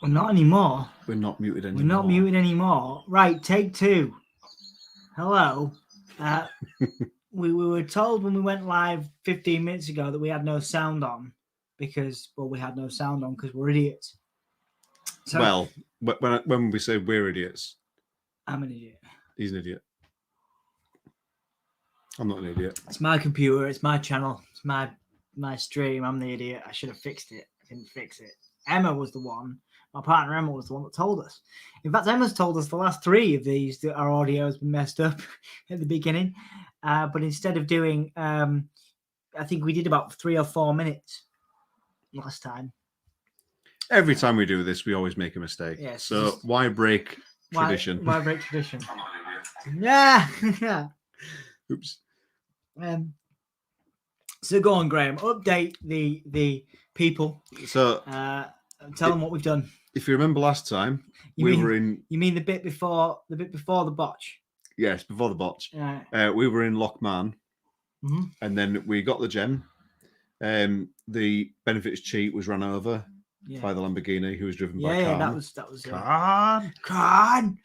We're not anymore. We're not muted anymore. We're not muted anymore. Right, take two. Hello. We were told when we went live 15 minutes ago that we had no sound on because we had no sound on because we're idiots. So, well, when we say we're idiots, I'm an idiot. He's an idiot. I'm not an idiot. It's my computer. It's my channel. It's my stream. I'm the idiot. I should have fixed it. I didn't fix it. Emma was the one. My partner Emma was the one that told us. In fact, Emma's told us the last three of these that our audio has been messed up at the beginning. But instead of doing, I think we did about 3 or 4 minutes last time. Every time we do this, we always make a mistake. Yes. So why break tradition? Why break tradition? Yeah. Oops. So go on, Graham. Update the people. So tell them what we've done. If you remember last time, were in. You mean the bit before the botch? Yes, before the botch. Right. We were in Lochman, and then we got the gem. The benefits cheat was run over by the Lamborghini, who was driven by Khan. Yeah, that was Khan.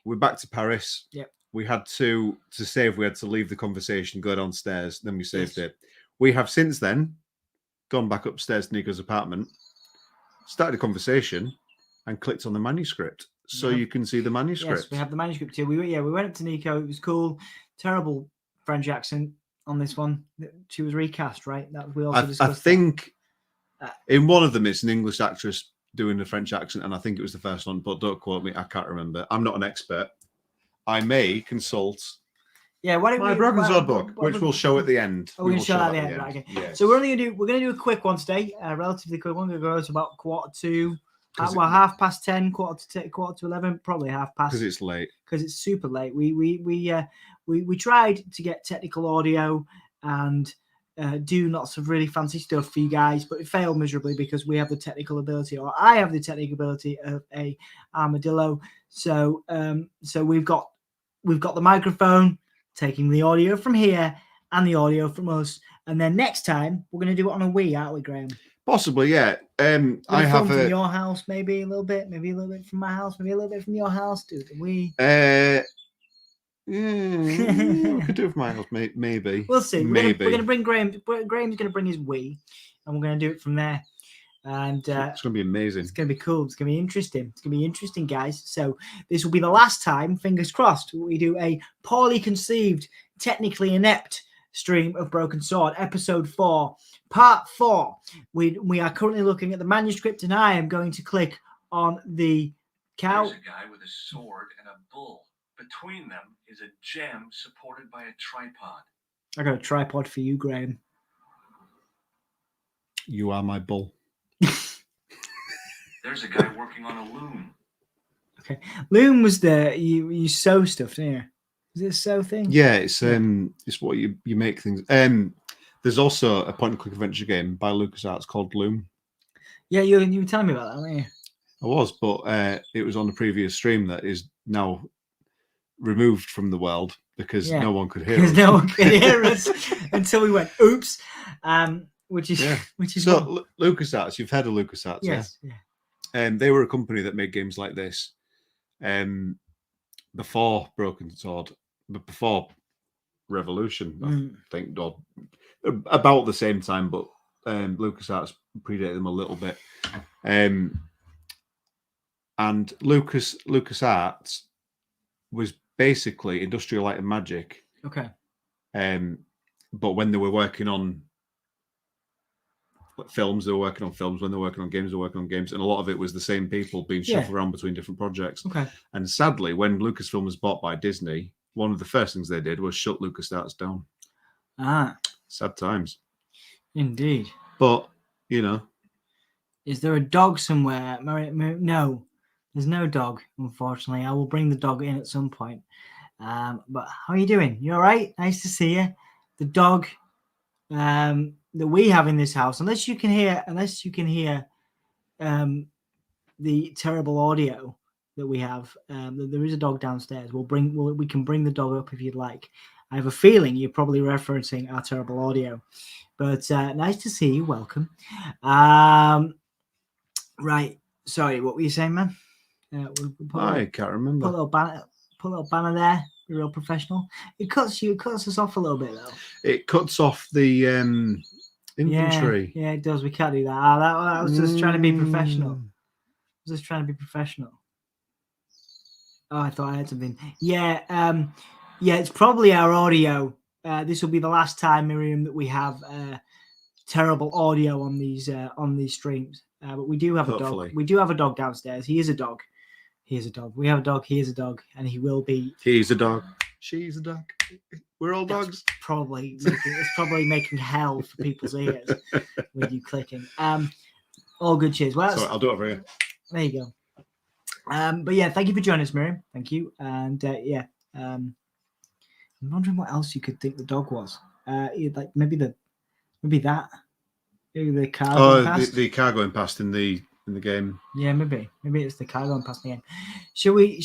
We're back to Paris. Yep. We had to save. We had to leave the conversation, go downstairs. Then we saved it. We have since then gone back upstairs to Nico's apartment, started a conversation, and clicked on the manuscript. So you can see the manuscript. Yes, we have the manuscript here. We went up to Nico. It was cool. Terrible French accent on this one. She was recast, right? That we also discussed. I think in one of them it's an English actress doing a French accent, and I think it was the first one, but don't quote me. I can't remember. I'm not an expert. I may consult. Yeah, why don't my Broken Sword book, which we'll show at the end. Oh, we'll show at the end. Right, okay. Yes. So we're going to do a quick one today, relatively quick one. We're going to go to about 10:15, 10:10, quarter to 11, probably 10:30. Because it's late. Because it's super late. We tried to get technical audio and do lots of really fancy stuff for you guys, but it failed miserably because we have the technical ability, or I have the technical ability of a armadillo. So we've got the microphone taking the audio from here and the audio from us, and then next time we're going to do it on a Wii, aren't we, Graham? Possibly, yeah. I have from your house, maybe a little bit from my house, maybe a little bit from your house. Do the Wii. I could do it from my house, maybe. We'll see. Maybe. We're going to bring Graham. Graham's going to bring his Wii, and we're going to do it from there. And it's going to be amazing. It's going to be cool. It's going to be interesting. It's going to be interesting, guys. So this will be the last time, fingers crossed, we do a poorly conceived, technically inept stream of Broken Sword, episode 4, part 4. We are currently looking at the manuscript, and I am going to click on the cow. There's a guy with a sword and a bull. Between them is a gem supported by a tripod. I got a tripod for you, Graham. You are my bull. There's a guy working on a loom. Okay, loom was the you sew stuff, didn't you? Is it a sew thing? Yeah, it's what you make things. There's also a point-and-click adventure game by LucasArts called Loom. Yeah, you were telling me about that, weren't you? I was, but it was on the previous stream that is now removed from the world because no one could hear us. Because no one could hear us until we went, oops. Which is so LucasArts. You've heard of LucasArts, yes, yeah. They were a company that made games like this before Broken Sword, but before Revolution, I think, or about the same time. But LucasArts predated them a little bit, and LucasArts was basically Industrial Light and Magic. Okay. But when they were working on films, they were working on films. When they were working on games, they were working on games. And a lot of it was the same people being shuffled around between different projects. Okay. And sadly, when Lucasfilm was bought by Disney, one of the first things they did was shut LucasArts down. Sad times. Indeed. But, you know. Is there a dog somewhere? No, there's no dog, unfortunately. I will bring the dog in at some point. But how are you doing? You all right? Nice to see you. The dog that we have in this house, unless you can hear the terrible audio that we have, there is a dog downstairs. We can bring the dog up if you'd like. I have a feeling you're probably referencing our terrible audio, but nice to see you. Welcome. Right. Sorry, what were you saying, man? We'll put I a can't remember. little banner there. Be real professional. It cuts us off a little bit though. It cuts off the infantry. Yeah, it does. We can't do that. That was just trying to be professional. Just trying to be professional. Oh, I thought I had something. Yeah, it's probably our audio. This will be the last time, Miriam, that we have terrible audio on these streams. But we do have Hopefully. a dog. We do have a dog downstairs. He is a dog. He is a dog. We have a dog. He is a dog, and he will be. He's a dog. She's a dog. We're all dogs. It's probably making hell for people's ears with you clicking. All good cheers. Well, sorry, I'll do it over here. There you go. But yeah, thank you for joining us, Miriam. Thank you. And I'm wondering what else you could think the dog was. Like maybe the car. Oh, the car going past in the game. Yeah, maybe it's the car going past the game. Should we?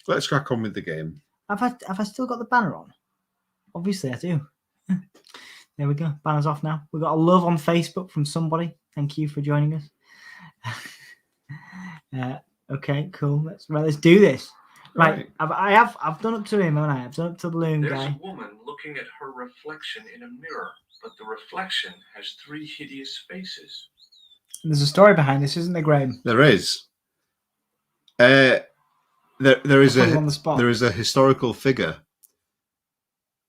Let's crack on with the game. Have I still got the banner on? Obviously, I do. There we go. Banner's off now. We've got a love on Facebook from somebody. Thank you for joining us. Okay, cool. Let's do this. Right. I've done up to him, haven't I? I've done up to the balloon There's guy. a woman looking at her reflection in a mirror, but the reflection has 3 hideous faces. And there's a story behind this, isn't there, Graham? There is. There is a historical figure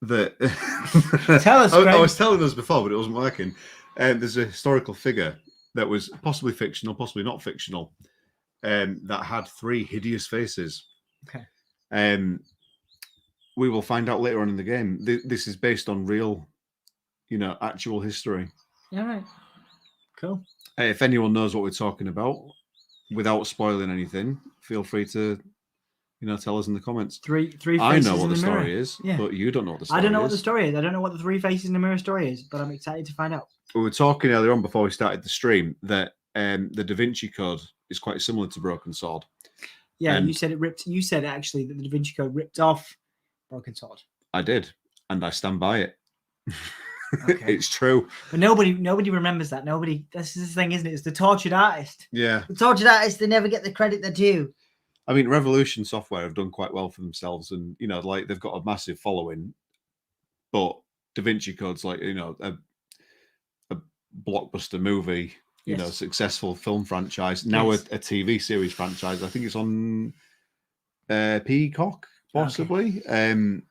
that Tell us, I was telling us before, but it wasn't working. There's a historical figure that was possibly fictional, possibly not fictional, that had 3 hideous faces. Okay. We will find out later on in the game. This is based on real, actual history. Yeah, right. Cool. If anyone knows what we're talking about, without spoiling anything, feel free to, tell us in the comments. 3 faces I know what in the mirror. story is, Yeah. but you don't know what the story is. I don't know what the story is. I don't know what the 3 faces in the mirror story is, but I'm excited to find out. We were talking earlier on before we started the stream that the Da Vinci Code is quite similar to Broken Sword. Yeah, you said it ripped. You said actually that the Da Vinci Code ripped off Broken Sword. I did, and I stand by it. Okay. It's true. But nobody remembers that. This is the thing, isn't it? It's the tortured artist. Yeah. The tortured artist, they never get the credit they're due. I mean, Revolution Software have done quite well for themselves, and they've got a massive following. But Da Vinci Code's like a blockbuster movie, successful film franchise. Now a TV series franchise. I think it's on Peacock, possibly. Okay.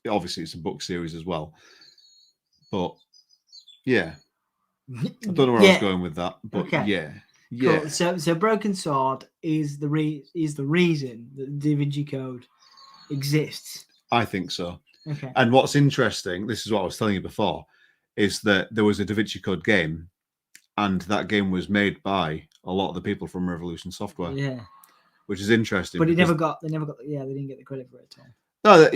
Obviously it's a book series as well. But yeah, I don't know where I was going with that. But yeah. Cool. So Broken Sword is the reason that the Da Vinci Code exists. I think so. Okay. And what's interesting, this is what I was telling you before, is that there was a Da Vinci Code game, and that game was made by a lot of the people from Revolution Software. Yeah. Which is interesting. But they didn't get the credit for it at all. No,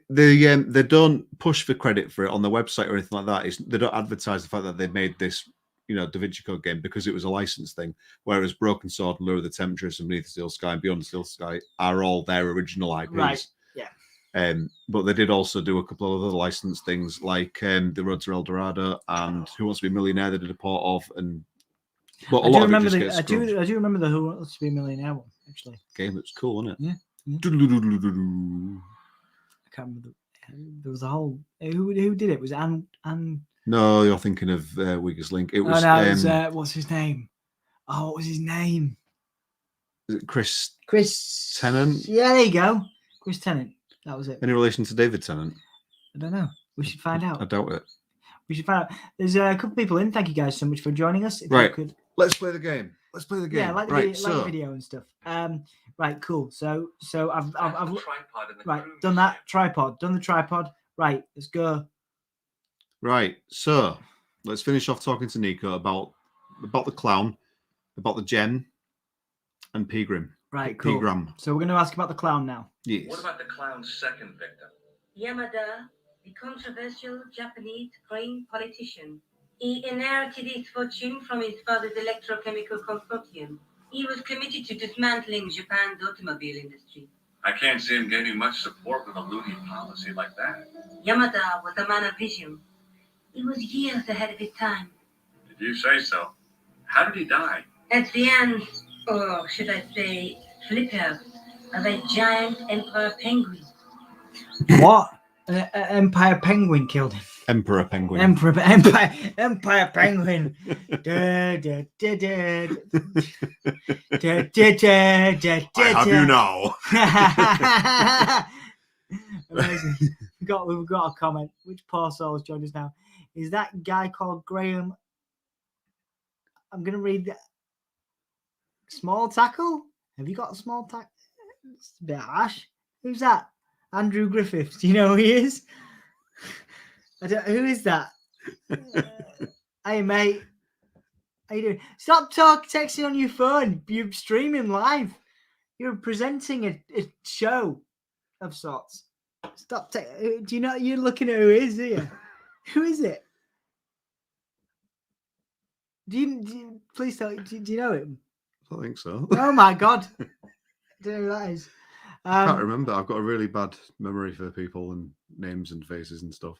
they don't push for credit for it on their website or anything like that. They don't advertise the fact that they made this, Da Vinci Code game because it was a license thing. Whereas Broken Sword, Lure of the Temptress, and Beneath the Steel Sky, and Beyond the Steel Sky are all their original IPs. Right. Yeah. But they did also do a couple of other licensed things like The Road to El Dorado and Who Wants to Be a Millionaire. They did a port of, but I do remember the Who Wants to Be a Millionaire one actually. Game that's cool, isn't it? Yeah. I can't remember. There was a whole. Who did it? Was it Anne? No, you're thinking of Weakest Link. It was. Oh, no, it was what's his name? Oh, what was his name? Is it Chris Tennant? Yeah, there you go. Chris Tennant. That was it. Any relation to David Tennant? I don't know. We should find out. I doubt it. We should find out. There's a couple people in. Thank you guys so much for joining us. If right. Let's play the game. Yeah, like the video and stuff. Right, cool. So I've done that tripod. Done the tripod. Right, let's go. Right, so let's finish off talking to Nico about the clown, about the gem, and Pegram. Right, cool. Pegram. So we're going to ask about the clown now. Yes. What about the clown's second victim? Yamada, the controversial Japanese grain politician. He inherited his fortune from his father's electrochemical consortium. He was committed to dismantling Japan's automobile industry. I can't see him getting much support with a loony policy like that. Yamada was a man of vision. He was years ahead of his time. Did you say so? How did he die? At the hands, or should I say, flippers, of a giant emperor penguin. What? An Empire Penguin killed him. Emperor penguin. Empire Penguin. Da, da, da, da. Da, da, da, da, I have da. you now. Amazing. We've got a comment. Which poor soul has joined us now? Is that guy called Graham? I'm going to read that. Small tackle? Have you got a small tackle? It's a bit harsh. Who's that? Andrew Griffiths. Do you know who he is? Who is that? Hey, mate. How you doing? Stop texting on your phone. You're streaming live. You're presenting a show of sorts. Stop. Do you know? You're looking at who it is here. Who is it? Do you please tell? Do you know him? I think so. Oh my god! I don't know who that is. I can't remember. I've got a really bad memory for people and names and faces and stuff.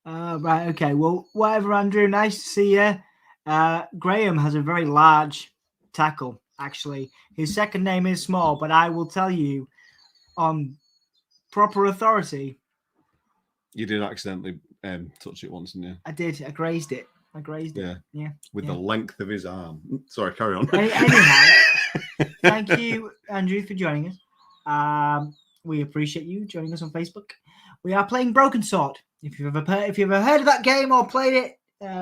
Right. Okay. Well, whatever, Andrew. Nice to see you. Graham has a very large tackle. Actually, his second name is Small, but I will tell you, on proper authority, You did accidentally touch it once, didn't you? I did. I grazed it. Yeah. With the length of his arm. Sorry, carry on. Anyhow, thank you, Andrew, for joining us. We appreciate you joining us on Facebook. We are playing Broken Sword. If you've ever heard of that game or played it,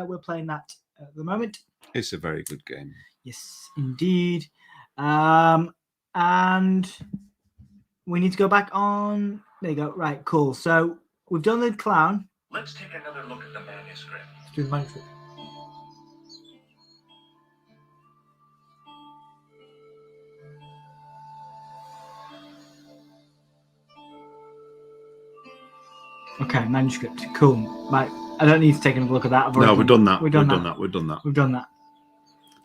we're playing that at the moment. It's a very good game. Yes, indeed. And we need to go back on. There you go. Right, cool. So we've done the clown. Let's take another look at the manuscript. Let's do the manuscript. Okay, manuscript. Cool. Right. I don't need to take another look at that. No, we've done that. We've done that.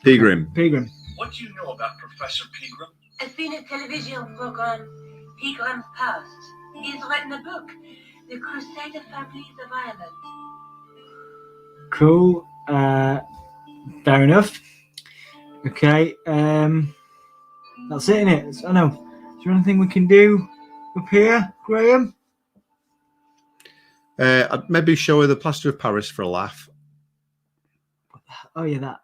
Pilgrim. Pilgrim. What do you know about Professor Pegram? I've seen a television program, Pegram's Past. He's written a book, The Crusader Families of Ireland. Cool. Fair enough. Okay. That's it, innit? I know. Is there anything we can do up here, Graham? I'd maybe show her the plaster of Paris for a laugh. Oh yeah, that.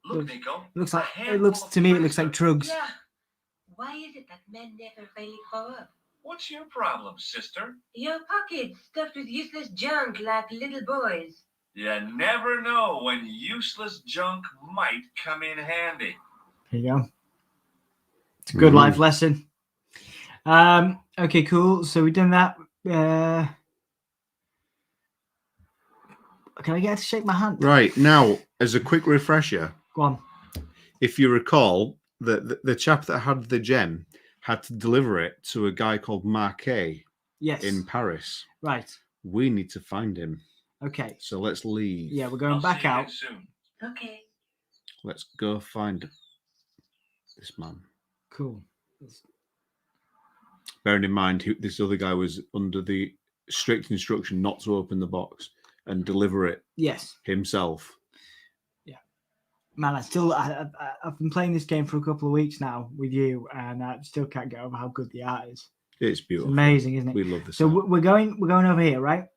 Look, Nico. It looks to me. It looks like drugs. Yeah. Why is it that men never really grow up? What's your problem, sister? Your pockets stuffed with useless junk like little boys. You never know when useless junk might come in handy. Here you go. It's a good life lesson. Okay, cool. So we've done that. Can I get her to shake my hand? Right, now, as a quick refresher, Go on. if you recall, the chap that had the gem had to deliver it to a guy called Marquet Yes. in Paris. Right. We need to find him. Okay. So let's leave. Yeah, we're going I'll back see you out. soon. Okay. Let's go find this man. Cool. Bearing in mind, this other guy was under the strict instruction not to open the box and deliver it Yes. himself. Yeah. Man, I've been playing this game for a couple of weeks now with you, and I still can't get over how good the art is. It's beautiful. It's amazing, isn't it? We love this. So we're going over here, right?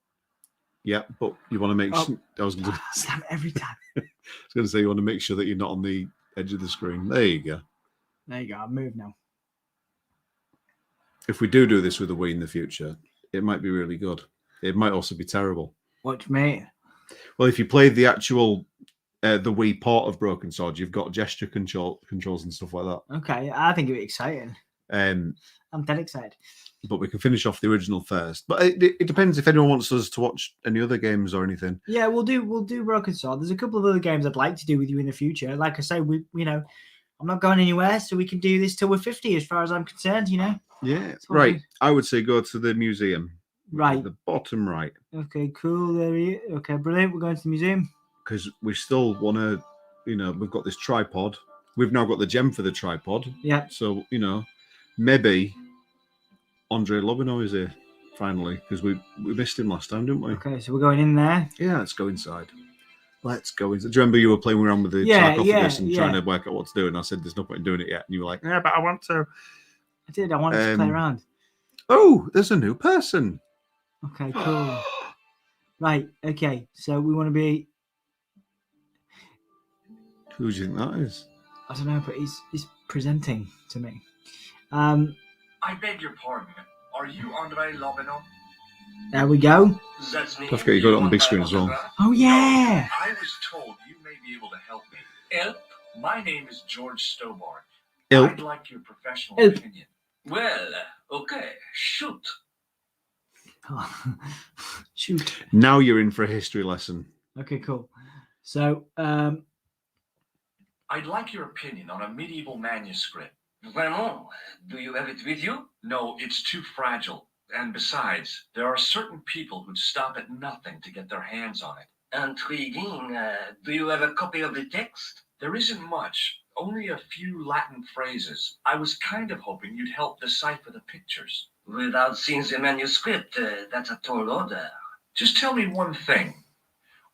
Yeah, but you want to make. I was going to. Slam every time. I was going to say you want to make sure that you're not on the edge of the screen. There you go. There you go. I'll move now. If we do this with a Wii in the future, it might be really good. It might also be terrible. Watch me. Well, if you played the actual the Wii port of Broken Sword, you've got gesture controls and stuff like that. Okay, I think it'd be exciting. I'm dead excited. But we can finish off the original first. But it depends if anyone wants us to watch any other games or anything. Yeah, we'll do Broken Sword. There's a couple of other games I'd like to do with you in the future. Like I say, I'm not going anywhere, so we can do this till we're 50, as far as I'm concerned. Yeah, right. I would say go to the museum. Right. At the bottom right. Okay, cool. There we go. Okay, brilliant. We're going to the museum. Because we still want to, we've got this tripod. We've now got the gem for the tripod. Yeah. So, maybe Andre Lobino is here, finally, because we missed him last time, didn't we? Okay, so we're going in there. Yeah, let's go inside. let's go. Do you remember you were playing around with the Yeah, sarcophagus and trying yeah. to work out what to do? And I said, there's no point in doing it yet. And you were like, yeah, but I want to. I did. I wanted to play around. Oh, there's a new person. Okay, cool. Right. Okay. So we want to be. Who do you think that is? I don't know, but he's presenting to me. I beg your pardon. Are you Andre Lobineau? There we go. That's me. I forget you got it on the big screen as well. Oh yeah. I was told you may be able to help me. Help? My name is George Stobart. Help. I'd like your professional Help. opinion. Well, okay, shoot. Shoot. Now you're in for a history lesson. Okay, cool. So, I'd like your opinion on a medieval manuscript. Vraiment? Do you have it with you? No, it's too fragile. And besides, there are certain people who'd stop at nothing to get their hands on it. Intriguing. Do you have a copy of the text? There isn't much, only a few Latin phrases. I was kind of hoping you'd help decipher the pictures. Without seeing the manuscript, that's a tall order. Just tell me one thing.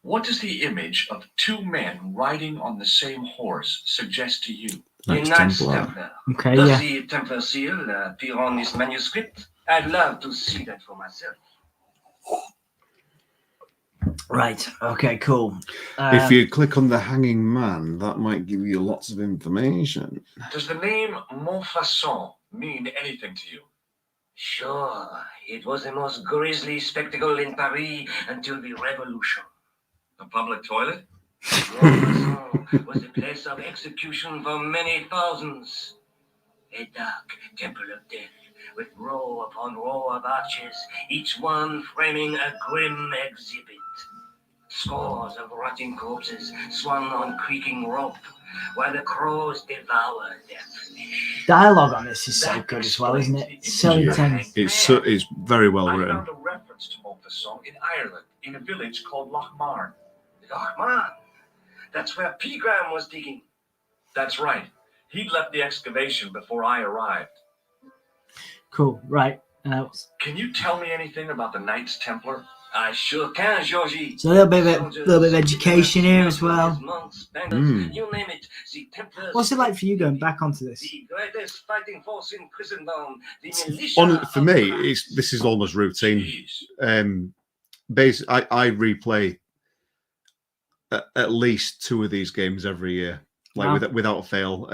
What does the image of two men riding on the same horse suggest to you? The Knights Knights Templar. Templar. okay, Does yeah. the Templar seal appear on this manuscript? I'd love to see that for myself. Right. Okay, cool. If you click on the hanging man, that might give you lots of information. Does the name Montfaucon mean anything to you? Sure, it was the most grisly spectacle in Paris until the Revolution. A public toilet? Montfaucon was the place of execution for many thousands. A dark temple of death with row upon row of arches, each one framing a grim exhibit. Scores of rotting corpses swung on creaking rope, while the crows devoured their flesh. Dialogue on this is so good as well, isn't it? It's so Yeah. intense. It's very well I written. found a reference to Montfaucon in Ireland, in a village called Lochmarn. Lochmarn, that's where Pigram was digging. That's right. He'd left the excavation before I arrived. Cool. Right. Can you tell me anything about the Knights Templar? I sure can, Georgie. So a little bit of education here as well. Monks, bandits, you name it. The Templars. What's it like for you going back onto this? The greatest fighting force in Christendom. The militia. For me, this is almost routine. Jeez. I replay at least 2 of these games every year, like Wow. without fail.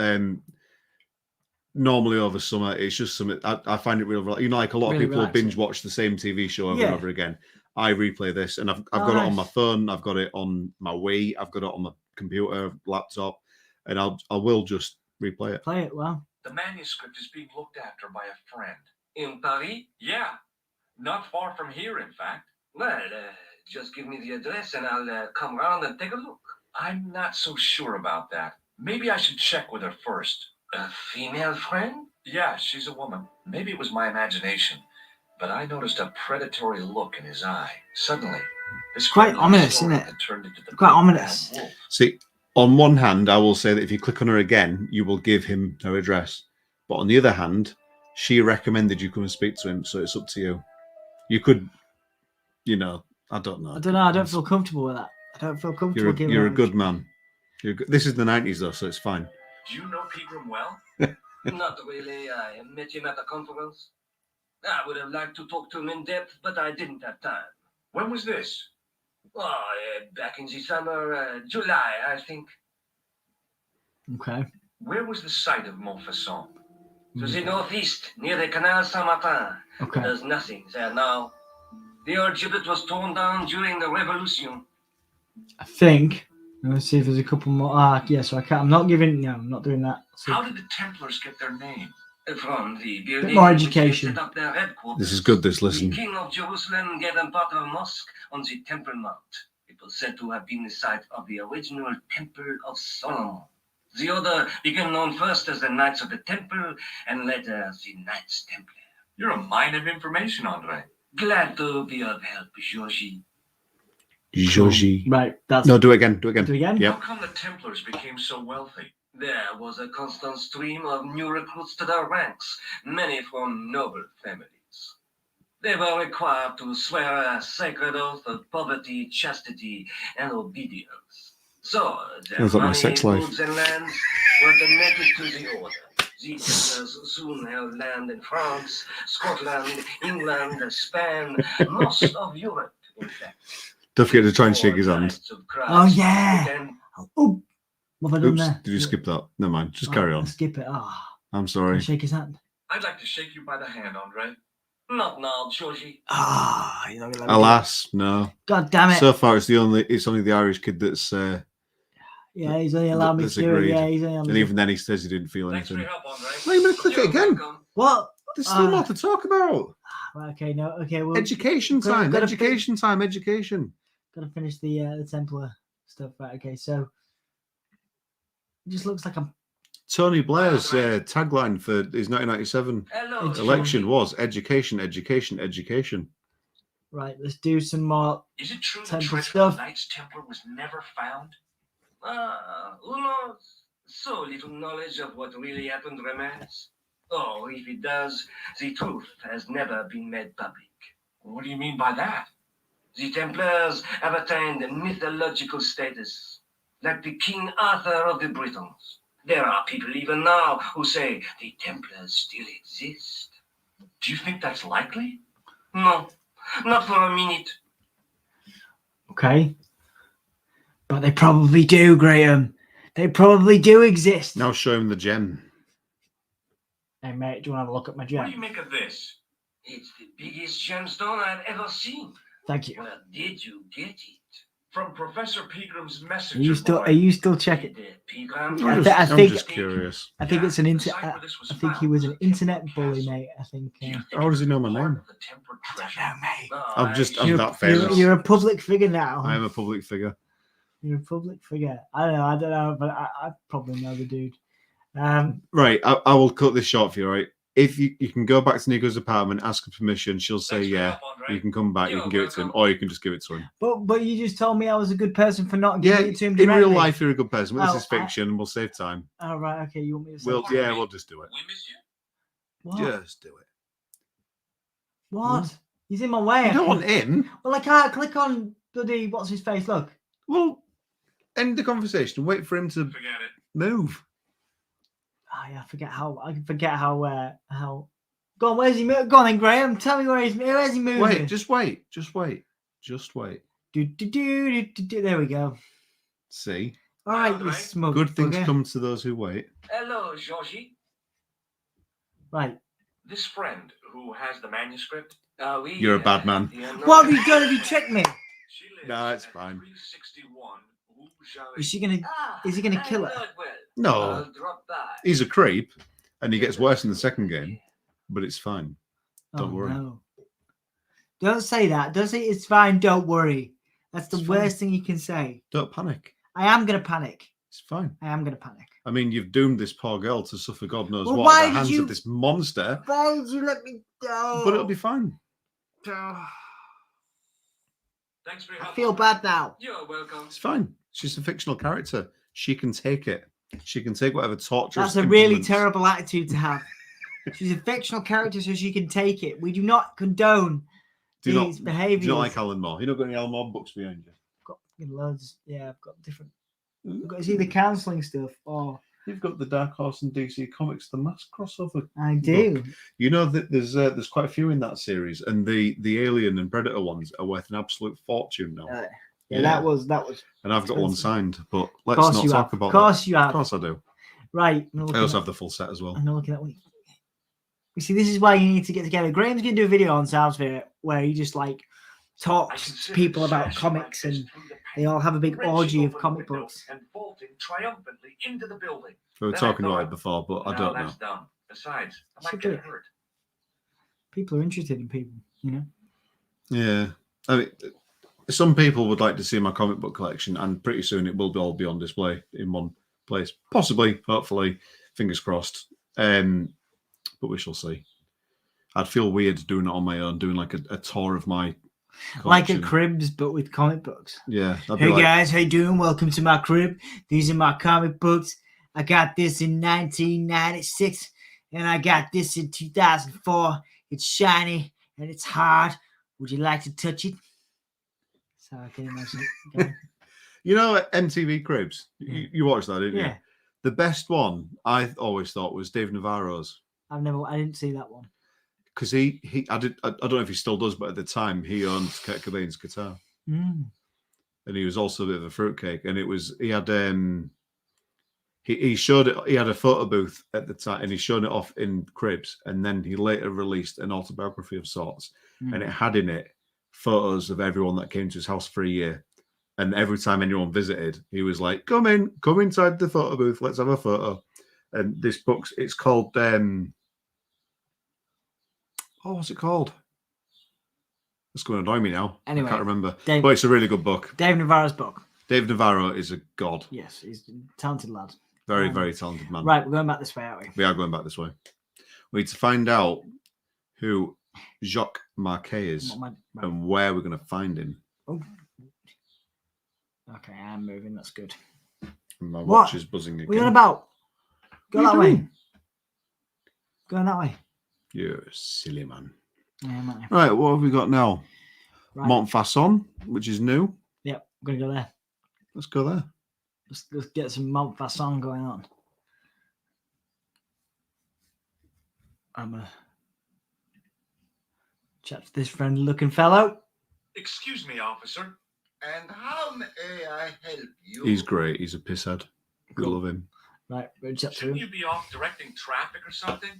Normally over summer, it's just something I find it real. Like a lot Really of people relaxing. binge watch the same TV show over Yeah. and over again. I replay this, and I've got it on my phone, I've got it on my Wii, I've got it on my computer, laptop, and I will just replay it. Play it. Well. The manuscript is being looked after by a friend. In Paris? Yeah, not far from here, in fact. Well, just give me the address and I'll come round and take a look. I'm not so sure about that. Maybe I should check with her first. A female friend? Yeah, she's a woman. Maybe it was my imagination, but I noticed a predatory look in his eye. Suddenly, this Quite little ominous, story isn't it? that turned into the Quite big ominous. bad wolf. See, on one hand, I will say that if you click on her again, you will give him her address. But on the other hand, she recommended you come and speak to him, so it's up to you. You could, I don't know. I don't know. I don't feel comfortable with that. I don't feel comfortable giving You're a that good man. This is the 90s, though, so it's fine. Do you know Pegram well? Not really. I met him at a conference. I would have liked to talk to him in depth, but I didn't have time. When was this? Oh, back in the summer, July, I think. Okay. Where was the site of Montfaucon? To the northeast, near the Canal Saint-Martin. Okay. There's nothing there now. The old gibbet was torn down during the Revolution. I think. Let's see if there's a couple more. Yeah, so I can't. I'm not doing that. So, How did the Templars get their name? From the building more in which they education. set up their headquarters. This is good, this listen. The King of Jerusalem gave them part of a mosque on the Temple Mount. It was said to have been the site of the original Temple of Solomon. The order became known first as the Knights of the Temple and later as the Knights Templar. You're a mine of information, Andre. Glad to be of help, Georgie. Georgie. right. That's. No, do it again. Do it Do it again. again? Yep. How come the Templars became so wealthy? There was a constant stream of new recruits to their ranks, many from noble families. They were required to swear a sacred oath of poverty, chastity, and obedience. So, the Sounds like my money, sex life. goods, and lands were donated to the order. The Templars soon held land in France, Scotland, England, Spain, most of Europe, in fact. Don't forget to try and shake his hand. Knights of Christ Oh, yeah. became Oh, what have I done Oops, there? did you skip that? Never mind. Just Oh, carry on. Skip it. Oh, I'm can I sorry. shake his hand? I'd like to shake you by the hand, Andre. Not now, Georgie. Ah, you're not gonna let me do it. Alas, no. God damn it. So far, it's only the Irish kid that's Yeah, he's only allowed me to that's do it. agreed. Yeah, he's only allowed me and to even then he says he didn't feel Thanks for anything. your help, Andre. Why are you going to click it again? Welcome. What? There's still more to talk about. Right, okay, no, okay. Well, Education time. gotta Education time. Education. Gotta finish the Templar stuff. Right, okay. So it just looks like I'm. Tony Blair's tagline for his 1997 Hello, election was education, education, education. Right, let's do some more. Is it true the Temple treasure stuff. of the Knights Templar was never found? Who knows? So little knowledge of what really happened remains. Oh, if it does, the truth has never been made public. What do you mean by that? The Templars have attained mythological status, like the King Arthur of the Britons. There are people even now who say the Templars still exist. Do you think that's likely? No, not for a minute. Okay. But they probably do, Graham. They probably do exist. Now show him the gem. Hey, mate, do you want to have a look at my What do you gem? make of this? It's the biggest gemstone I've ever seen. Thank you. Where did you get it? From Professor Pilgrim's Are messenger you still? boy. Are you still checking? Did Pilgrim I'm I just, think- I'm just curious. I think Yeah, it's an the inter. site where this was I think he found was was an a internet Templar bully, castle. mate. I think. Do you think How does he know my part name? of the Templar I treasure? don't know, mate. No, I'm You're, that famous. you're a public figure now. I am a public figure. You're a public figure. I don't know, but I probably know the dude. Right, I will cut this short for you, right? If you can go back to Nico's apartment, ask her permission, she'll say Thanks for your yeah. help, Andre. You can come back, you You're can give it to him, welcome. or you can just give it to him. But you just told me I was a good person for not Yeah, giving it to him in directly. real life, you're a good person, but Oh, this is fiction, and we'll save time. Oh, right, okay. You want me to say We'll just do it. We miss you? what? Just do it. What? He's in my way. You I don't want can't- him. Well, I can't click on bloody what's his face. Look. Well, end the conversation. Wait for him to Forget it. move. Oh yeah, I forget how. Go on, where's he? Go on then, Graham. Tell me where's he moving? Wait, just wait. Just wait. Just wait. There we go. See? All right, Right. you smug Good things bugger. come to those who wait. Hello, Georgie. Right. This friend who has the manuscript. You're a bad man. What have you done? Have you tricked me? She lives No, it's at fine. 361 Rue Jarry. Is she gonna? Is he gonna kill her? No, Drop by. he's a creep, and he gets worse in the second game, but it's fine. Don't Oh, worry. no. Don't say that. Don't say it's fine. Don't worry. That's the It's fine. worst thing you can say. Don't panic. I am gonna panic. It's fine. I am gonna panic. I mean, you've doomed this poor girl to suffer God knows Well, what why at the did hands you- of this monster, Why did you let me go? but it'll be fine. Thanks for your I help. feel bad now. You're welcome. It's fine. She's a fictional character. She can take it. She can take whatever torture. That's a really terrible attitude to have. She's a fictional character, so she can take it. We do not condone Do you these not, behaviours. do you not like Alan Moore? You not got any Alan Moore books behind you? I've got fucking loads. Yeah, I've got different. I've got, it's either counselling stuff or You've got the Dark Horse and DC Comics, the Mask crossover. I do. You know that there's quite a few in that series, and the Alien and Predator ones are worth an absolute fortune now. Yeah, that was. And I've got one expensive. signed, but Of let's course not you talk have. about Of course that. you Of have. course I do. Right. I also have the full set as well. I'm not looking at one. You see, this is why you need to get together. Graham's going to do a video on Soundsfair where he just like I talks to consider people about slashing comics my and fist through the they all have a big wrenching orgy of open comic window books. And vaulting triumphantly into the building. We were Then I talking about thought, it before, but I No, don't know. that's dumb. Besides, I might Should get do it. hurt. People are interested in people, you know. Yeah, I mean, some people would like to see my comic book collection, and pretty soon it will all be on display in one place, possibly, hopefully, fingers crossed. But we shall see. I'd feel weird doing it on my own, doing like a tour of my Like a collection. Cribs, but with comic books. Yeah, that'd be Hey like, guys, how you doing? Welcome to my crib. These are my comic books. I got this in 1996, and I got this in 2004. It's shiny and it's hard. Would you like to touch it? So I can imagine it going. You know MTV Cribs? You watched that, didn't you? Yeah. The best one I always thought was Dave Navarro's. I didn't see that one. Because I don't know if he still does, but at the time he owned Kurt Cobain's guitar. Mm. And he was also a bit of a fruitcake. And he had he showed it, he had a photo booth at the time and he showed it off in Cribs. And then he later released an autobiography of sorts. Mm. And it had in it photos of everyone that came to his house for a year. And every time anyone visited, he was like, come inside the photo booth, let's have a photo. And this book's, it's called, what's it called? It's going to annoy me now. Anyway, I can't remember. But it's a really good book. Dave Navarro's book. Dave Navarro is a god. Yes, he's a talented lad. Very, very talented man. Right, we're going back this way, aren't we? We are going back this way. We need to find out who Jacques Marquet is and where we're going to find him. Oh. Okay, I'm moving. That's good. My watch is buzzing again. What are you on about? Go that way. Going that way. You're a silly man. Yeah, man. Right, what have we got now? Right. Montfaucon, which is new. Yep, I'm going to go there. Let's go there. Let's get some Montfaucon going on. I'm a chat to this friendly-looking fellow. Excuse me, officer. And how may I help you? He's great. He's a pisshead. We love him. Right, we're chat to Shouldn't him. you be off directing traffic or something?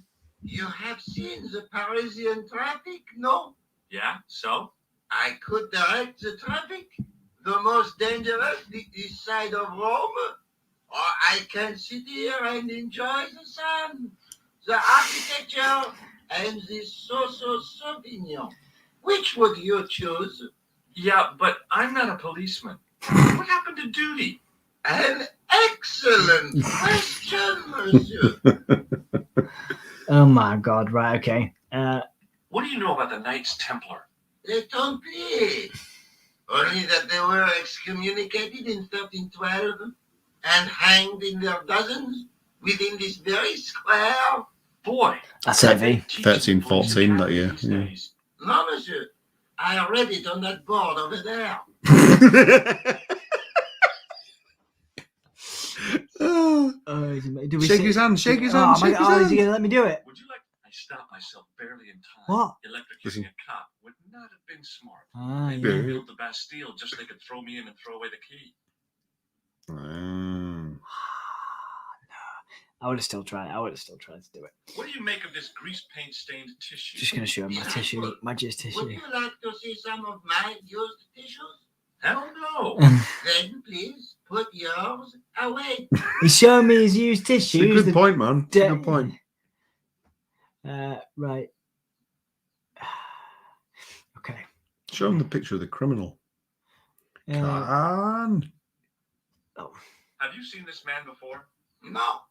You have seen the Parisian traffic, no? Yeah, so? I could direct the traffic. The most dangerous, the east side of Rome. Or I can sit here and enjoy the sun, the architecture, and the Sauvignon. Which would you choose? Yeah, but I'm not a policeman. What happened to duty? An excellent question, monsieur. Oh my god, right, okay. What do you know about the Knights Templar? They don't play. Only that they were excommunicated in 1312 and hanged in their dozens within this very square. Boy, That's heavy. 13-14 that year. Yeah. No, monsieur. I read it on that board over there. Do we Shake see- his hand, shake his Oh, hand, my shake his God, is hand. he going to let me do it? would you like... I stopped myself barely in time. What? Electrocuting a cop would not have been smart. Ah, They yeah. built the Bastille just so they could throw me in and throw away the key. I would have still tried. To do it. What do you make of this grease paint stained tissue? Just going to show him my tissue, my jizz Would tissue. you like to see some of my used tissues? Hell no. Then please put yours away. He's showing me his used It's a tissues. good point, man. It's a good point. Right. Okay. Show him the picture of the criminal. Can. Have you seen this man before? No.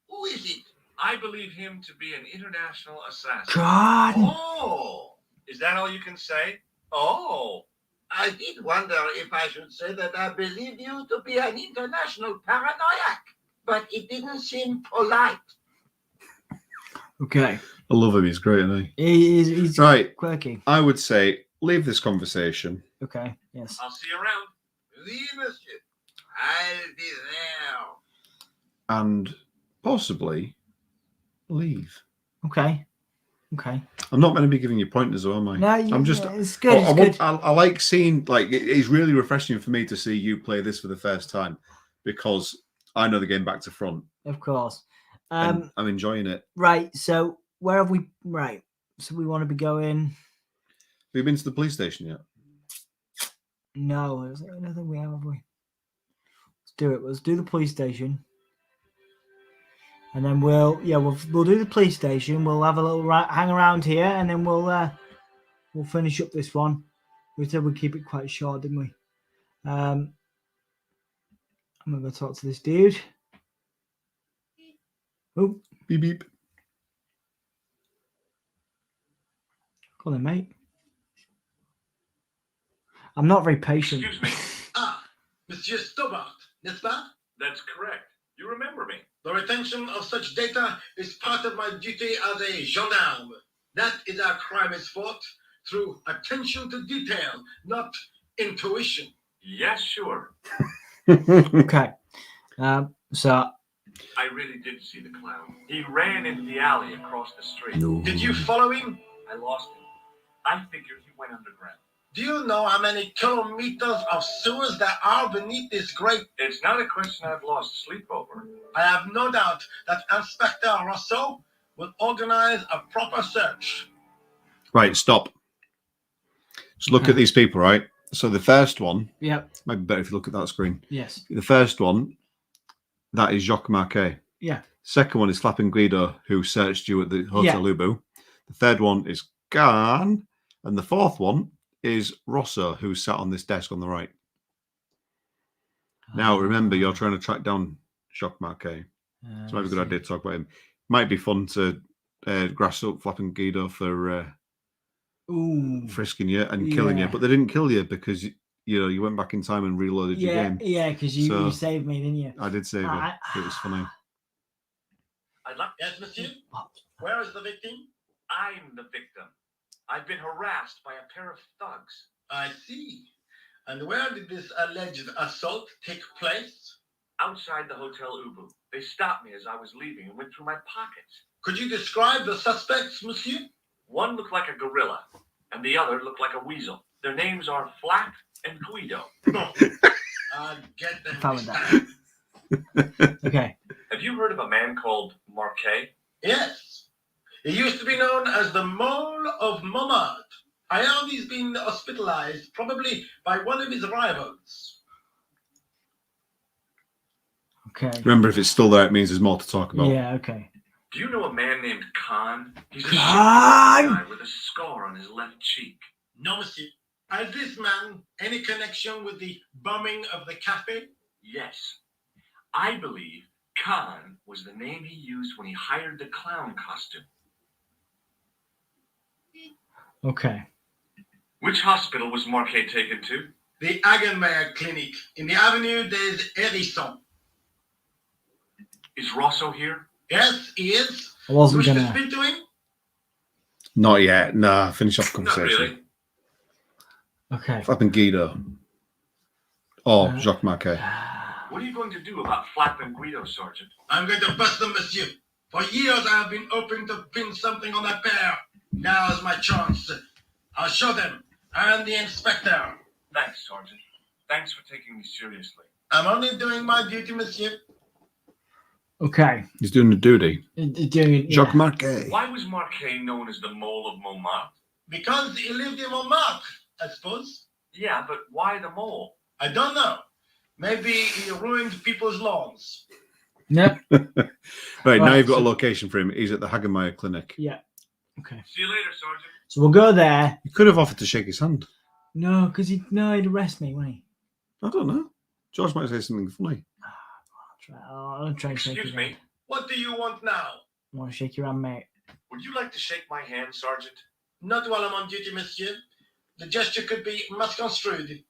Who is it? I believe him to be an international assassin. God. Oh, Is that all you can say? Oh. I did wonder if I should say that I believe you to be an international paranoiac, but it didn't seem polite. Okay. I love him. He's great, isn't He's Right. quirky. I would say leave this conversation. Okay. Yes. I'll see you around. Oui, monsieur. I'll be there. And possibly leave. Okay. Okay. I'm not going to be giving you pointers, though, am I? No, I'm just. It's good. I, It's good. I like seeing, like, it's really refreshing for me to see you play this for the first time because I know the game back to front. Of course. And I'm enjoying it. Right. So where have we? Right. So we want to be going. Have you been to the police station yet? No, I don't think we have we? Let's do it. Let's do the police station. And then we'll do the police station. We'll have a little hang around here, and then we'll finish up this one. We said we'd keep it quite short, didn't we? I'm gonna go talk to this dude. Oh, Beep beep. call him, mate. I'm not very patient. Excuse me. Ah, Monsieur Stobart, n'est-ce pas? That's correct. You remember me. The retention of such data is part of my duty as a gendarme. That is how crime is fought, through attention to detail, not intuition. Yes, sure. Okay. So I really did see the clown. He ran into the alley across the street. No. Did you follow him? I lost him. I figured he went underground. Do you know how many kilometers of sewers there are beneath this great? It's not a question I've lost sleep over. I have no doubt that Inspector Rousseau will organize a proper search. Right, stop. Just look at these people, right? So the first one, yep. might be better if you look at that screen. Yes. The first one, that is Jacques Marquet. Yeah. Second one is Flapping Guido, who searched you at the Hotel Ubu. The third one is Khan. And the fourth one is Rosso, who sat on this desk on the right. Now, remember, you're trying to track down Jacques Marquet. It's might be a good idea to talk about him. Might be fun to grass up Flapping Guido for frisking you and killing you. But they didn't kill you because you went back in time and reloaded your game. Yeah, because you saved me, didn't you? I did save it. It was funny. Yes, monsieur? Where is the victim? I'm the victim. I've been harassed by a pair of thugs. I see. And where did this alleged assault take place? Outside the Hotel Ubu. They stopped me as I was leaving and went through my pockets. Could you describe the suspects, monsieur? One looked like a gorilla, and the other looked like a weasel. Their names are Flap and Guido. I'll get them Found this that. time. Okay. Have you heard of a man called Marquet? Yes. He used to be known as the Mole of Montmartre. I heard he's been hospitalized, probably by one of his rivals. Okay. Remember, if it's still there, it means there's more to talk about. Yeah, okay. Do you know a man named Khan? He's a Khan! guy with a scar on his left cheek. No, monsieur. Has this man any connection with the bombing of the cafe? Yes. I believe Khan was the name he used when he hired the clown costume. Okay. Which hospital was Marquet taken to? The Hagenmeyer Clinic in the Avenue des Hérissons. Is Rosso here? Yes, he is. I wasn't You wish gonna. to speak to him? Not yet. Nah, finish off the Not conversation. really. Okay. Flapping Guido. Or Jacques Marquet. What are you going to do about Flap and Guido, Sergeant? I'm going to bust them, monsieur. For years I have been hoping to pin something on that pair. Now's my chance. I'll show them. I'm the inspector. Thanks, Sergeant. Thanks for taking me seriously. I'm only doing my duty, monsieur. Okay. He's doing the duty. Doing Jacques Marquet. Why was Marquet known as the Mole of Montmartre? Because he lived in Montmartre, I suppose. Yeah, but why the mole? I don't know. Maybe he ruined people's lawns. Yep. Right, now Right, you've got a so- location for him. He's at the Hagenmeyer Clinic. Yeah. Okay. See you later, Sergeant. So we'll go there. You could have offered to shake his hand. No, because he'd arrest me, wouldn't he? I don't know. George might say something funny. I'll try and shake Excuse your hand. me. What do you want now? I want to shake your hand, mate. Would you like to shake my hand, Sergeant? Not while I'm on duty, monsieur. The gesture could be misconstrued.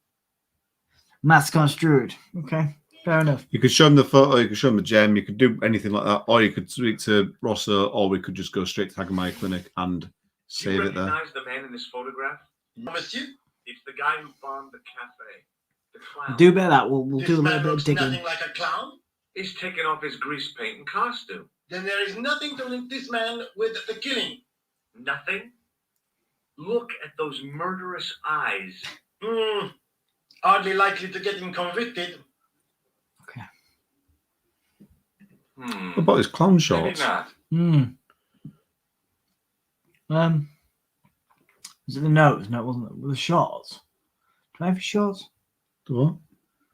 Matt's construed. Okay. Fair enough. You could show him the photo, you could show him the gem, you could do anything like that, or you could speak to Rosso, or we could just go straight to Hagenmeyer Clinic and Do you save it there. recognize the man in this photograph? Monsieur, It's the guy who bombed the cafe. The clown. Do a bit of that. We'll this do a man little bit of looks digging. nothing like a clown. He's taken off his grease paint and costume. Then there is nothing to link this man with the killing. Nothing? Look at those murderous eyes. Hardly likely to get him convicted. Okay. What about his clown Maybe shorts? not. Was it the nose? No, it wasn't. It. The shorts. Do I have shorts? The what?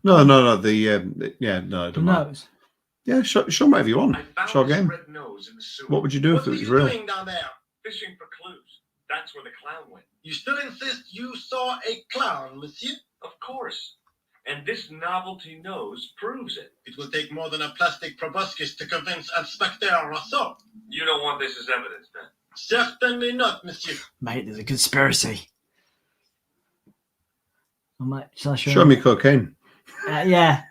No. No, I The don't know. nose. Yeah, show him whatever you want. I found Show this game. red nose in the sewer. What would you do What if are it was you real? doing down there? Fishing for clues. That's where the clown went. You still insist you saw a clown, monsieur? Of course. And this novelty nose proves it. It will take more than a plastic proboscis to convince Inspector Rousseau. You don't want this as evidence, then? Certainly not, monsieur. Mate, there's a conspiracy. I might. Shall I show Show him? me cocaine. Yeah.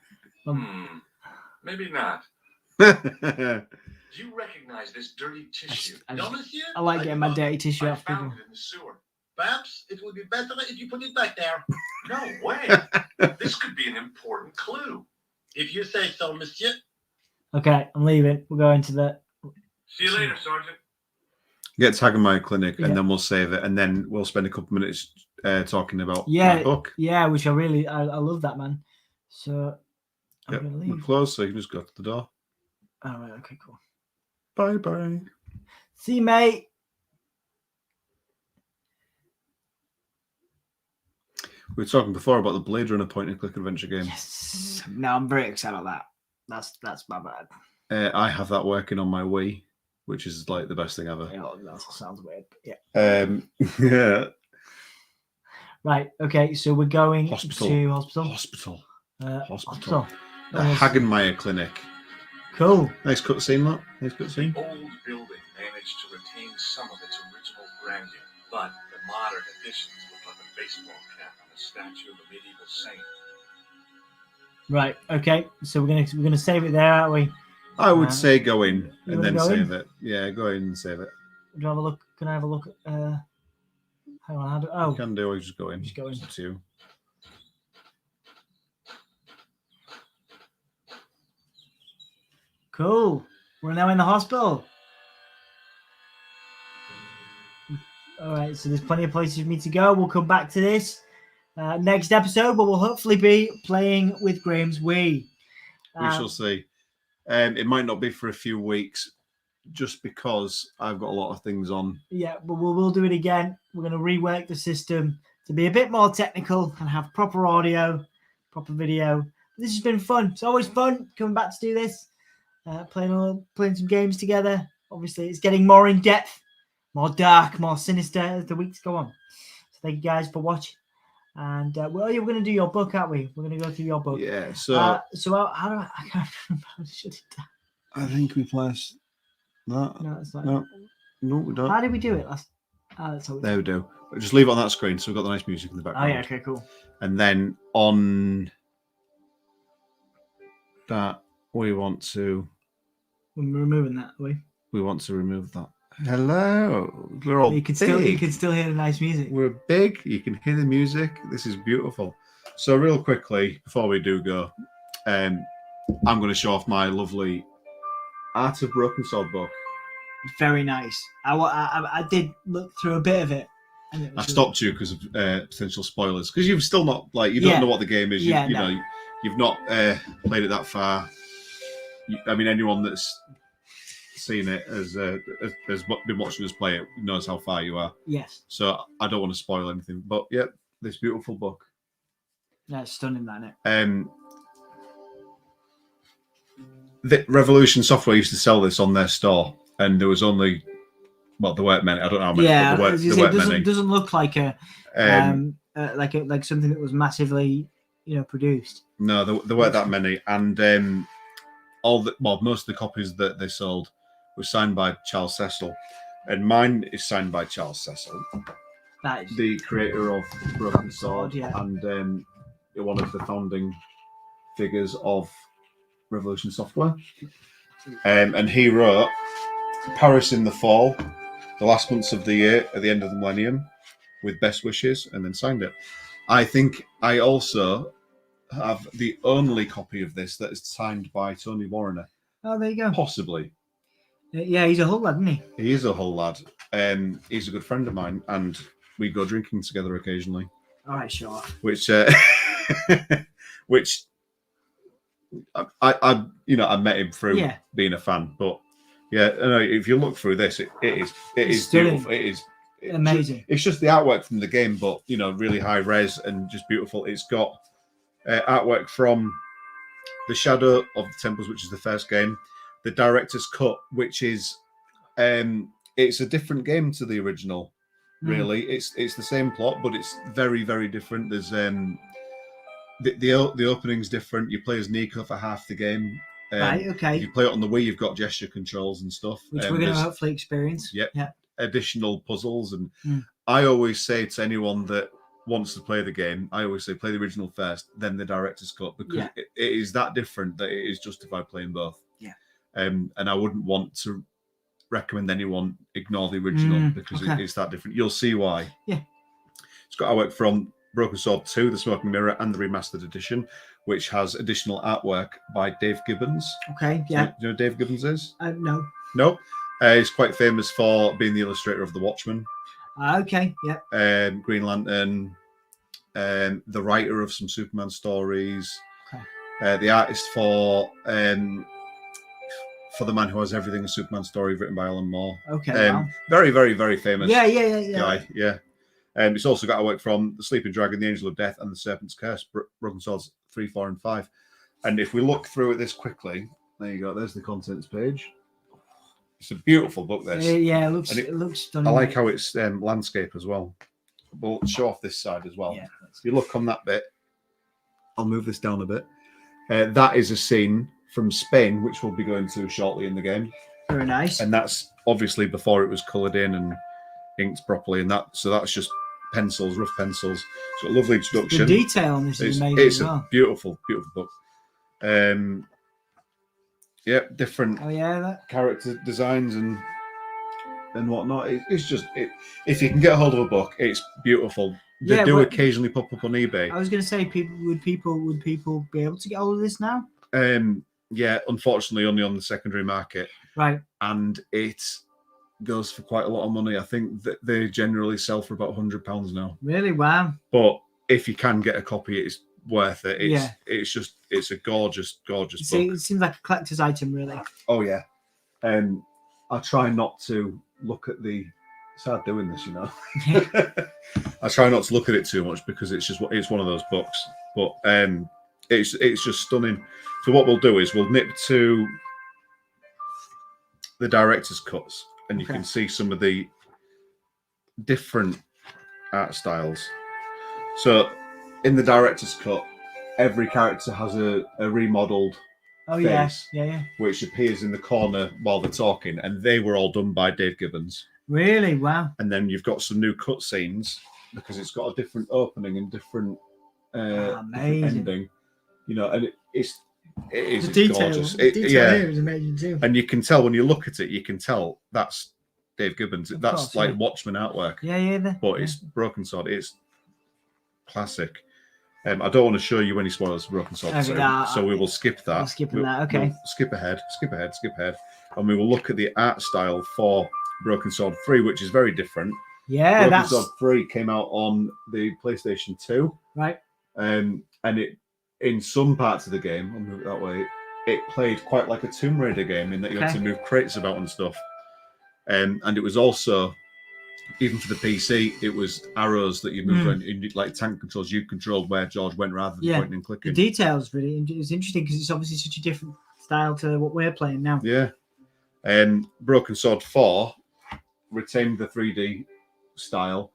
Maybe not. Do you recognize this dirty tissue? No, monsieur? I like getting my don't. dirty tissue I off found people. it in the sewer. Perhaps it would be better if you put it back there. No way. This could be an important clue. If you say so, monsieur. Okay, I'm leaving. We're going to the. See you later, Sergeant. Get Hagenmeyer Clinic, Yeah. and then we'll save it, and then we'll spend a couple minutes talking about Yeah, my book. Yeah, which I love that, man. So I'm Yep, gonna we're leave. close, so you can just go to the door. All right. Okay. Cool. Bye. See you, mate. We were talking before about the Blade Runner point-and-click adventure game. Yes. No, I'm very excited about that. That's my bad. I have that working on my Wii, which is like the best thing ever. Yeah, that sounds weird. But yeah. Yeah. Right. Okay. So we're going Hospital. to hospital. Hospital. Hospital. The Hagenmeyer Clinic. Cool. Nice cutscene, that. Nice The cutscene. old building managed to retain some of its original grandeur, but the modern additions look like a baseball cap on a statue of a medieval saint. Right. Okay. So we're gonna save it there, aren't we? I would say go in you and wanna then go save in? it. Yeah, go in and save it. Do you have a look? Can I have a look at? Hang on. You can do, or just go in. Just go in. It's up to you. Cool. We're now in the hospital. All right. So there's plenty of places for me to go. We'll come back to this next episode, but we'll hopefully be playing with Graham's Wii. We shall see. It might not be for a few weeks, just because I've got a lot of things on. Yeah, but we'll do it again. We're going to rework the system to be a bit more technical and have proper audio, proper video. This has been fun. It's always fun coming back to do this, playing some games together. Obviously, it's getting more in depth, more dark, more sinister as the weeks go on. So thank you guys for watching. And we're going to do your book, aren't we? We're going to go through your book. Yeah. So how do I can't remember how to shut it down. I think we press that. No, it's not. No, we don't. How did we do it last? That's how There we do. Just leave it on that screen, so we've got the nice music in the Oh background. yeah. Okay. Cool. And then on that, we want to We're removing that. Are we want to remove that. Hello. We're all You can still hear the nice music. We're big. You can hear the music. This is beautiful. So real quickly, before we do go, I'm going to show off my lovely Art of Broken Sword book. Very nice. I did look through a bit of it. And it I was stopped you because of potential spoilers. Because you've still not, you don't know what the game is. You know, you've not played it that far. I mean, anyone that's seen it has been watching us play it knows how far you are. Yes. So I don't want to spoil anything. But yeah, this beautiful book. That's stunning, that isn't it? The Revolution Software used to sell this on their store, and there was only, there weren't many. I don't know how many. Yeah, but there weren't many. Doesn't look like like something that was massively, produced. No, there weren't that many, and most of the copies that they sold were signed by Charles Cecil, and mine is signed by Charles Cecil, That is the creator of Broken Sword, yeah. and one of the founding figures of Revolution Software. And he wrote Paris in the Fall, the last months of the year at the end of the millennium, with best wishes, and then signed it. I think I also have the only copy of this that is signed by Tony Warrener. Oh, there you go. Possibly. Yeah, he's a Hull lad, isn't he? He is a Hull lad. He's a good friend of mine, and we go drinking together occasionally. All right, sure. Which I met him through being a fan, but yeah, if you look through this, it is beautiful. It is amazing. It's just the artwork from the game, but really high res and just beautiful. It's got artwork from The Shadow of the Temples, which is the first game, the director's cut, which is it's a different game to the original. Really, it's the same plot, but it's very, very different. There's the opening's different. You play as Nico for half the game. Right. Okay. If you play it on the Wii, you've got gesture controls and stuff, which we're going to hopefully experience. Yep. Yeah. Additional puzzles, and I always say to anyone that wants to play the game, I always say play the original first, then the director's cut, because it is that different that it is justified playing both. Yeah. And I wouldn't want to recommend anyone ignore the original because it's that different. You'll see why. Yeah. It's got artwork from Broken Sword 2, The Smoking Mirror, and the Remastered Edition, which has additional artwork by Dave Gibbons. Okay, yeah. Do you know who Dave Gibbons is? No. No? He's quite famous for being the illustrator of The Watchmen. Okay, yeah. Green Lantern, the writer of some Superman stories, the artist for The Man Who Has Everything, a Superman story written by Alan Moore. Okay, wow. Very, very, very famous Yeah. guy, yeah. It's also got work from The Sleeping Dragon, The Angel of Death, and The Serpent's Curse, Broken Swords 3, 4, and 5. And if we look through at this quickly, there you go, there's the contents page. It's a beautiful book, this. Yeah, it looks stunning. I like how it's landscape as well. We'll show off this side as well. Yeah. If you look on that bit, I'll move this down a bit. That is a scene from Spain, which we'll be going to shortly in the game. Very nice. And that's obviously before it was coloured in and inked properly. And so that's just pencils, rough pencils. So a lovely introduction. The detail on this is amazing. It's as well. a beautiful, beautiful book. Different character designs and whatnot. It's just if you can get a hold of a book, it's beautiful. They occasionally pop up on eBay. I was going to say, would people be able to get hold of this now? Unfortunately, only on the secondary market. Right. And it goes for quite a lot of money. I think that they generally sell for about £100 now. Really? Wow. But if you can get a copy, it's worth it. It's a gorgeous book. It seems like a collector's item, really. Oh yeah. I try not to look at it's hard doing this, you know. I try not to look at it too much because it's one of those books. But it's just stunning. So what we'll do is we'll nip to the director's cuts, and you can see some of the different art styles. So in the director's cut, every character has a remodeled face, which appears in the corner while they're talking, and they were all done by Dave Gibbons. Really? Wow. And then you've got some new cut scenes because it's got a different opening and different ending, you know, and it is gorgeous. The detail here is amazing too. And you can tell when you look at it, you can tell that's Dave Gibbons. That's like Watchmen artwork. But it's Broken Sword. It's classic. I don't want to show you any spoilers for Broken Sword, so we will skip that. Okay. We'll skip ahead, and we will look at the art style for Broken Sword 3, which is very different. Yeah, Broken Sword 3 came out on the PlayStation 2. Right. And it, in some parts of the game, I'll move it that way, it played quite like a Tomb Raider game in that you had to move crates about and stuff. And it was also, even for the PC, it was arrows that you moved around, like tank controls. You controlled where George went rather than pointing and clicking. The details really, it's interesting because it's obviously such a different style to what we're playing now. Yeah. Broken Sword 4 retained the 3D style,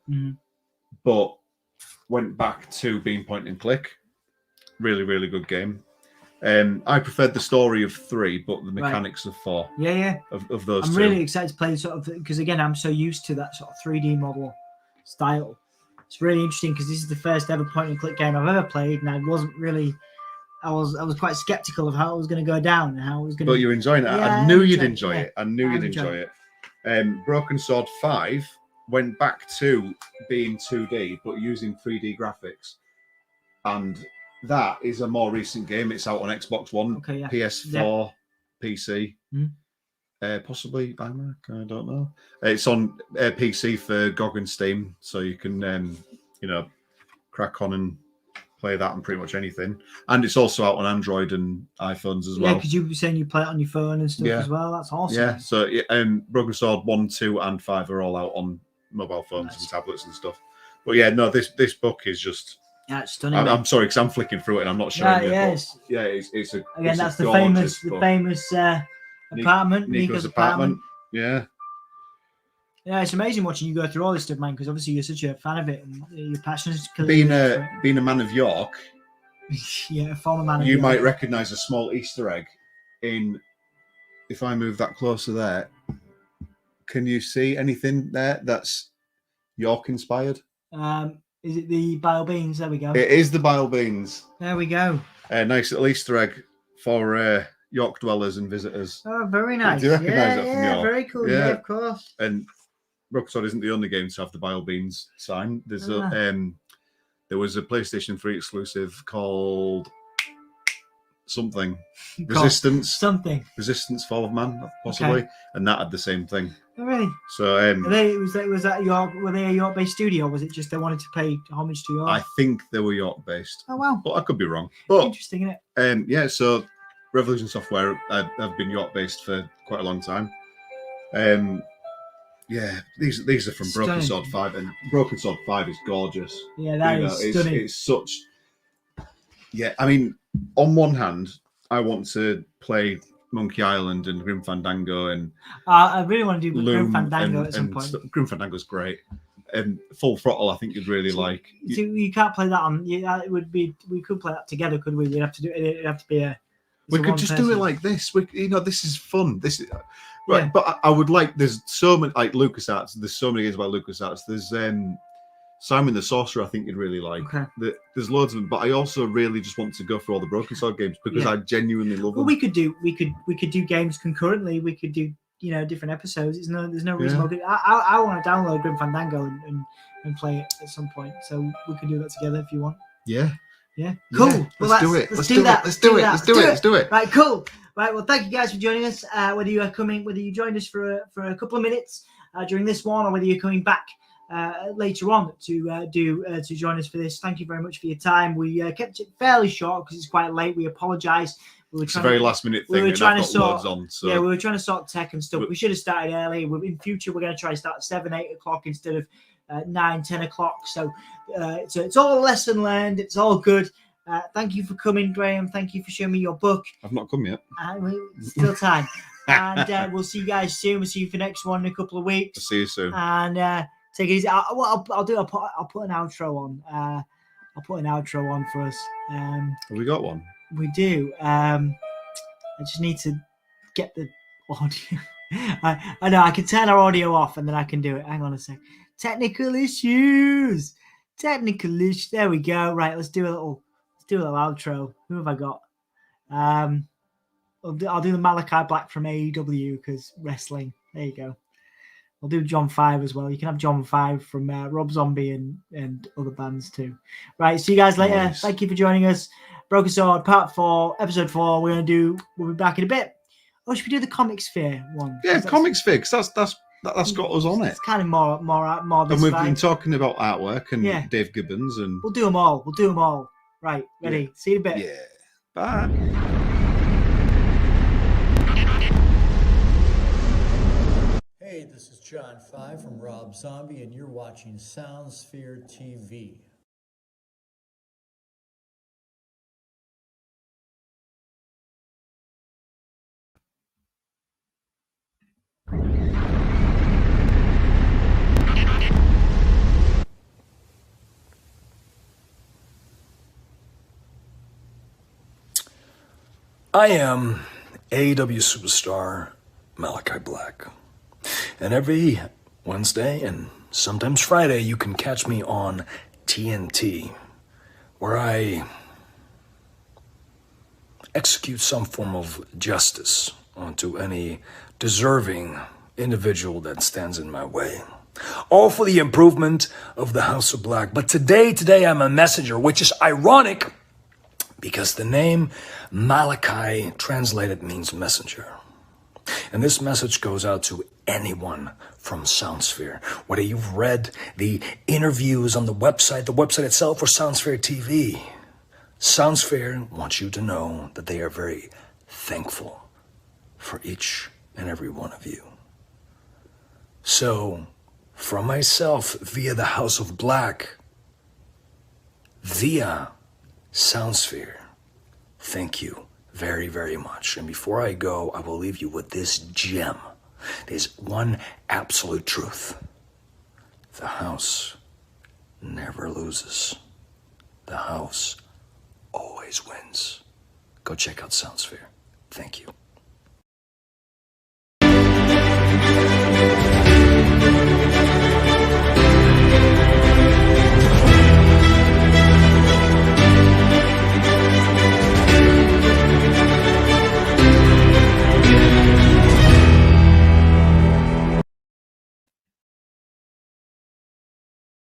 but went back to being point and click. Really, really good game. I preferred the story of 3, but the mechanics of 4. Yeah. Of those I'm two. really excited to play sort of, because again, I'm so used to that sort of 3D model style. It's really interesting because this is the first ever point and click game I've ever played, and I wasn't really. I was quite skeptical of how it was going to go down and how it was going to. But you're enjoying it. I knew you'd enjoy it. I knew you'd enjoy it. Broken Sword 5 went back to being 2D, but using 3D graphics, and that is a more recent game. It's out on Xbox One, PS4, PC, possibly iMac. I don't know. It's on PC for GOG and Steam, so you can, crack on and play that on pretty much anything. And it's also out on Android and iPhones as well. Yeah, because you were saying you play it on your phone and stuff as well. That's awesome. Yeah, so Broken Sword 1, 2, and 5 are all out on mobile phones and tablets and stuff. But yeah, no, this book is just. Yeah, it's stunning. I'm sorry because I'm flicking through it and I'm not showing you. It's a. Again, it's that's a the famous apartment, Nico's apartment. Yeah. Yeah, it's amazing watching you go through all this stuff, man. Because obviously you're such a fan of it and you're passionate. Being a man of York, a former man of York, you might recognise a small Easter egg in. If I move that closer there, can you see anything there that's York inspired? Is it the bile beans? There we go. It is the bile beans. There we go. Nice little Easter egg for York dwellers and visitors. Oh, very nice. Do you recognise that from York? Very cool. Yeah, of course. And Broken Sword isn't the only game to have the bile beans sign. There's there was a PlayStation 3 exclusive called something. God, Resistance. something. Resistance Fall of Man, possibly. Okay. And that had the same thing. Oh, really? So were they a York-based studio, or was it just they wanted to pay homage to York? I think they were York-based. Oh, wow. But I could be wrong. But interesting, isn't it? yeah, so Revolution Software have been York-based for quite a long time. Yeah, these are from Broken Sword 5, and Broken Sword 5 is gorgeous. Yeah, that is stunning. It's such... Yeah, I mean, on one hand, I want to play Monkey Island and Grim Fandango and I really want to do Loom Grim Fandango at some point. Grim Fandango's great. And Full Throttle, I think you'd really like. So you can't play that on. It would be. We could play that together, could we? We'd have to do it. It'd have to be a. We could just do it like this. This is fun. This is right. Yeah. But I would like. There's so many like LucasArts. There's so many games about LucasArts. There's Simon the Sorcerer. I think you'd really like. Okay. There's loads of them, but I also really just want to go through all the Broken Sword games because I genuinely love them. Well, we could do games concurrently. We could do different episodes. There's no reason. I want to download Grim Fandango and play it at some point. So we could do that together if you want. Yeah. Yeah. Cool. Yeah. Well, let's do it. Let's do that. Let's do it. Let's do it. Right. Cool. Right. Well, thank you guys for joining us. Whether you joined us for a couple of minutes during this one, or whether you're coming back later on to join us for this, thank you very much for your time. We kept it fairly short because it's quite late. We apologise. It's a very last minute thing. We were trying to sort. Yeah, we were trying to sort tech and stuff. We should have started early. In future, we're going to try to start at 7, 8 o'clock instead of 9, 10 o'clock. So it's all a lesson learned. It's all good. Thank you for coming, Graham. Thank you for showing me your book. I've not come yet. Still time. And we'll see you guys soon. We'll see you for next one in a couple of weeks. I'll see you soon. And take it easy. I'll put an outro on. I'll put an outro on for us. Have we got one? We do. I just need to get the audio. I know I can turn our audio off and then I can do it. Hang on a sec. Technical issues. There we go. Right, let's do a little outro. Who have I got? I'll do the Malachi Black from AEW because wrestling. There you go. I'll do John 5 as well. You can have John 5 from Rob Zombie and other bands too. Right, see you guys later. Nice. Thank you for joining us. Broken Sword, Part 4, Episode 4. We'll be back in a bit. Oh, should we do the Comic Sphere one? Yeah, Comic Sphere, because that's got us on it. It's kind of more this and we've vibe. been talking about artwork and Dave Gibbons. And We'll do them all. Right, ready. Yeah. See you in a bit. Yeah. Bye. Hey, this is John 5 from Rob Zombie, and you're watching SoundSphere TV. I am AEW superstar Malachi Black. And every Wednesday and sometimes Friday, you can catch me on TNT, where I execute some form of justice onto any deserving individual that stands in my way. All for the improvement of the House of Black. But today I'm a messenger, which is ironic because the name Malachi translated means messenger. And this message goes out to anyone from SoundSphere, whether you've read the interviews on the website itself, or SoundSphere TV. SoundSphere wants you to know that they are very thankful for each and every one of you. So, from myself, via the House of Black, via SoundSphere, thank you very, very much. And before I go, I will leave you with this gem. There's one absolute truth. The house never loses. The house always wins. Go check out SoundSphere. Thank you.